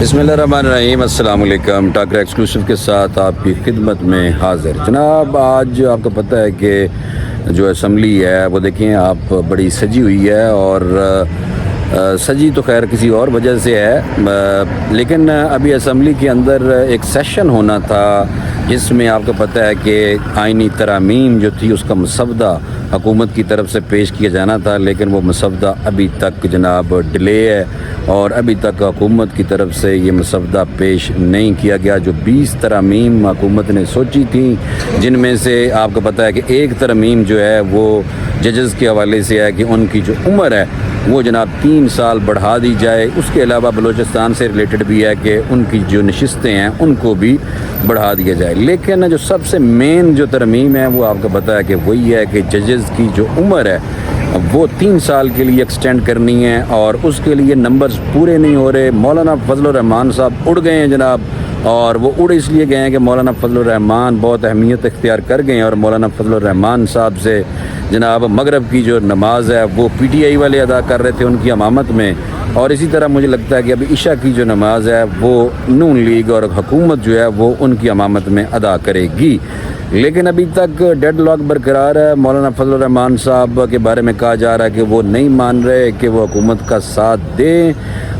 بسم اللہ الرحمن الرحیم، السلام علیکم۔ ٹاکرا ایکسکلوسیو کے ساتھ آپ کی خدمت میں حاضر جناب۔ آج آپ کو پتہ ہے کہ جو اسمبلی ہے وہ دیکھیں آپ بڑی سجی ہوئی ہے، اور سجی تو خیر کسی اور وجہ سے ہے، لیکن ابھی اسمبلی کے اندر ایک سیشن ہونا تھا جس میں آپ کو پتہ ہے کہ آئینی ترامیم جو تھی اس کا مسودہ حکومت کی طرف سے پیش کیا جانا تھا، لیکن وہ مسودہ ابھی تک جناب ڈیلے ہے، اور ابھی تک حکومت کی طرف سے یہ مسودہ پیش نہیں کیا گیا۔ جو 20 ترامیم حکومت نے سوچی تھیں، جن میں سے آپ کو پتہ ہے کہ ایک ترمیم جو ہے وہ ججز کے حوالے سے ہے کہ ان کی جو عمر ہے وہ جناب 3 سال بڑھا دی جائے۔ اس کے علاوہ بلوچستان سے ریلیٹڈ بھی ہے کہ ان کی جو نشستیں ہیں ان کو بھی بڑھا دیا جائے، لیکن جو سب سے مین جو ترمیم ہے وہ آپ کو پتہ ہے کہ وہی ہے کہ ججز کی جو عمر ہے وہ 3 سال کے لیے ایکسٹینڈ کرنی ہے، اور اس کے لیے نمبرز پورے نہیں ہو رہے۔ مولانا فضل الرحمان صاحب اڑ گئے ہیں جناب، اور وہ اڑ اس لیے گئے ہیں کہ مولانا فضل الرحمان بہت اہمیت اختیار کر گئے ہیں، اور مولانا فضل الرحمان صاحب سے جناب مغرب کی جو نماز ہے وہ پی ٹی آئی والے ادا کر رہے تھے ان کی امامت میں، اور اسی طرح مجھے لگتا ہے کہ ابھی عشاء کی جو نماز ہے وہ نون لیگ اور حکومت جو ہے وہ ان کی امامت میں ادا کرے گی، لیکن ابھی تک ڈیڈ لاک برقرار ہے۔ مولانا فضل الرحمان صاحب کے بارے میں کہا جا رہا ہے کہ وہ نہیں مان رہے کہ وہ حکومت کا ساتھ دیں،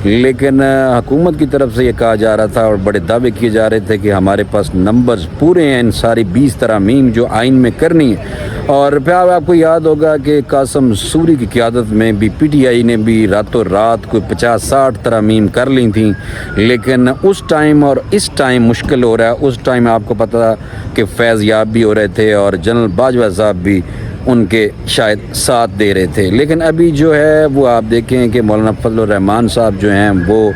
لیکن حکومت کی طرف سے یہ کہا جا رہا تھا اور بڑے دعوے کیے جا رہے تھے کہ ہمارے پاس نمبرز پورے ہیں ان ساری 20 ترامیم جو آئین میں کرنی ہے۔ اور پھر آپ کو یاد ہوگا کہ قاسم سوری کی قیادت میں بھی پی ٹی آئی نے بھی راتوں رات کوئی 50-60 ترامیم کر لی تھیں، لیکن اس ٹائم اور اس ٹائم مشکل ہو رہا ہے۔ اس ٹائم آپ کو پتہ کہ فیض یاب بھی ہو رہے تھے اور جنرل باجوہ صاحب بھی ان کے شاید ساتھ دے رہے تھے، لیکن ابھی جو ہے وہ آپ دیکھیں کہ مولانا فضل الرحمان صاحب جو ہیں وہ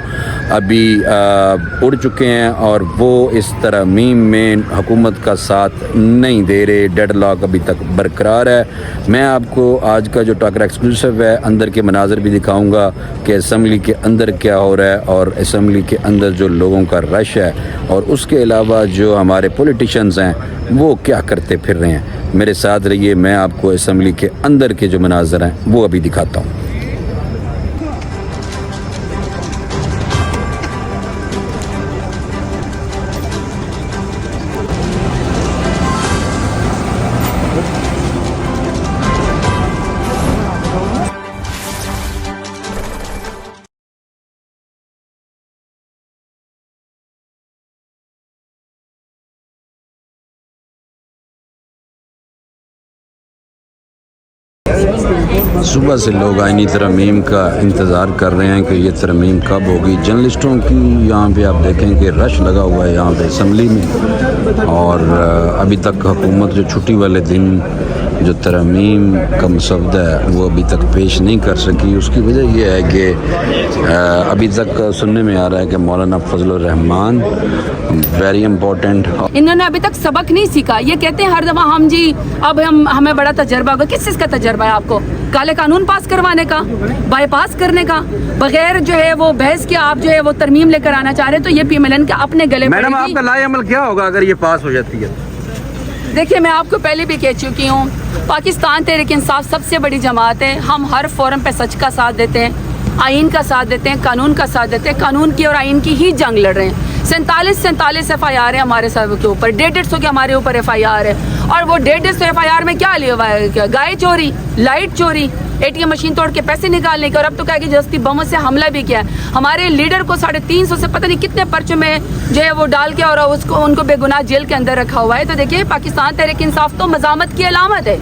ابھی اڑ چکے ہیں، اور وہ اس ترمیم میں حکومت کا ساتھ نہیں دے رہے۔ ڈیڈ لاک ابھی تک برقرار ہے۔ میں آپ کو آج کا جو ٹاکرا ایکسکلوسیو ہے اندر کے مناظر بھی دکھاؤں گا کہ اسمبلی کے اندر کیا ہو رہا ہے، اور اسمبلی کے اندر جو لوگوں کا رش ہے، اور اس کے علاوہ جو ہمارے پولیٹیشنز ہیں وہ کیا کرتے پھر رہے ہیں۔ میرے ساتھ رہیے، میں آپ کو اسمبلی کے اندر کے جو مناظر ہیں وہ ابھی دکھاتا ہوں۔ صبح سے لوگ آئینی ترمیم کا انتظار کر رہے ہیں کہ یہ ترمیم کب ہوگی۔ جرنلسٹوں کی یہاں پہ آپ دیکھیں کہ رش لگا ہوا ہے یہاں پہ اسمبلی میں، اور ابھی تک حکومت جو چھٹی والے دن جو ترمیم کا مسودہ ہے وہ ابھی تک پیش نہیں کر سکی۔ اس کی وجہ یہ ہے کہ ابھی تک سننے میں آ رہا ہے کہ مولانا فضل الرحمان ویری امپورٹنٹ، انہوں نے ابھی تک سبق نہیں سیکھا۔ یہ کہتے ہیں ہر دفعہ ہم جی اب ہمیں بڑا تجربہ ہوگا۔ کس چیز کا تجربہ ہے آپ کو؟ کالے قانون پاس کروانے کا، بائی پاس کرنے کا، بغیر جو ہے وہ بحث کے آپ جو ہے وہ ترمیم لے کر آنا چاہ رہے ہیں، تو یہ پی ایل این کے اپنے گلے پڑے گی۔ میڈم آپ کا لائے عمل کیا ہوگا اگر یہ پاس ہو جاتی ہے؟ دیکھیے، میں آپ کو پہلے بھی کہہ چکی ہوں، پاکستان تحریک انصاف سب سے بڑی جماعت ہے۔ ہم ہر فورم پہ سچ کا ساتھ دیتے ہیں، آئین کا ساتھ دیتے ہیں، قانون کا ساتھ دیتے ہیں، قانون کی اور آئین کی ہی جنگ لڑ رہے ہیں۔ 47 ایف آئی آر ہے ہمارے سب کے اوپر، 150 کے ہمارے اوپر ایف آئی آر ہے، اور وہ 150 ایف آئی آر میں کیا لیا ہوا ہے؟ گائے چوری، لائٹ چوری، اے ٹی ایم مشین توڑ کے پیسے نکالنے کے، اور اب تو کہا کہ جستی بموں سے حملہ بھی کیا ہے۔ ہمارے لیڈر کو 350 سے پتہ نہیں کتنے پرچوں میں جو ہے وہ ڈال کے اور ان کو بے گناہ جیل کے اندر رکھا ہوا ہے۔ تو دیکھیے، پاکستان تحریک انصاف تو مزاحمت کی علامت ہے۔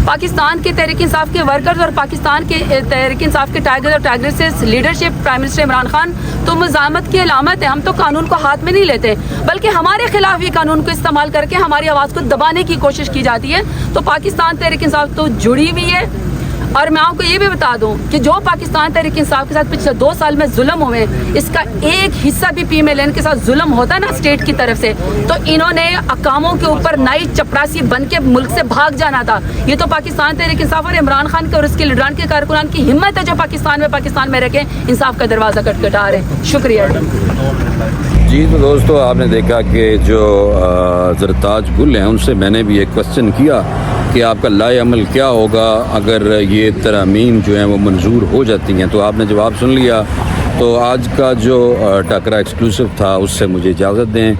پاکستان کے تحریک انصاف کے ورکرز اور پاکستان کے تحریک انصاف کے ٹائیگر اور tigresses leadership, prime minister Imran Khan تو مزاحمت کی علامت ہے۔ ہم تو قانون کو ہاتھ میں نہیں لیتے، بلکہ ہمارے خلاف یہ قانون کو استعمال کر کے ہماری آواز کو دبانے کی کوشش کی جاتی ہے۔ تو پاکستان تحریک انصاف تو جڑی ہوئی ہے، اور میں آپ کو یہ بھی بتا دوں کہ جو پاکستان تحریک انصاف کے ساتھ پچھلے 2 سال میں ظلم ہوئے، اس کا ایک حصہ بھی پی ایل این کے ساتھ ظلم ہوتا ہے نا اسٹیٹ کی طرف سے، تو انہوں نے اقاموں کے اوپر نئی چپراسی بن کے ملک سے بھاگ جانا تھا۔ یہ تو پاکستان تحریک انصاف اور عمران خان کے اور اس کے لیڈران کے کارکنان کی ہمت ہے جو پاکستان میں رہ کے انصاف کا دروازہ کٹکھٹا رہے ہیں۔ شکریہ جی۔ تو دوستو، آپ نے دیکھا کہ جو زرتاج گل ہیں ان سے میں نے بھی ایک کوسچن کیا کہ آپ کا لائے عمل کیا ہوگا اگر یہ ترامیم جو ہیں وہ منظور ہو جاتی ہیں، تو آپ نے جواب سن لیا تو آج کا جو ٹاکرا ایکسکلوسیو تھا اس سے مجھے اجازت دیں،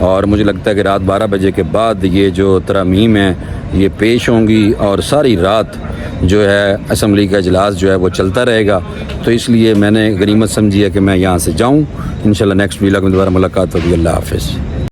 اور مجھے لگتا ہے کہ رات 12 بجے کے بعد یہ جو ترامیم ہیں یہ پیش ہوں گی، اور ساری رات جو ہے اسمبلی کا اجلاس جو ہے وہ چلتا رہے گا. تو اس لیے میں نے غنیمت سمجھی ہے کہ میں یہاں سے جاؤں. انشاءاللہ نیکسٹ ویلاگ میں دوبارہ ملاقات ہوگی. اللہ حافظ.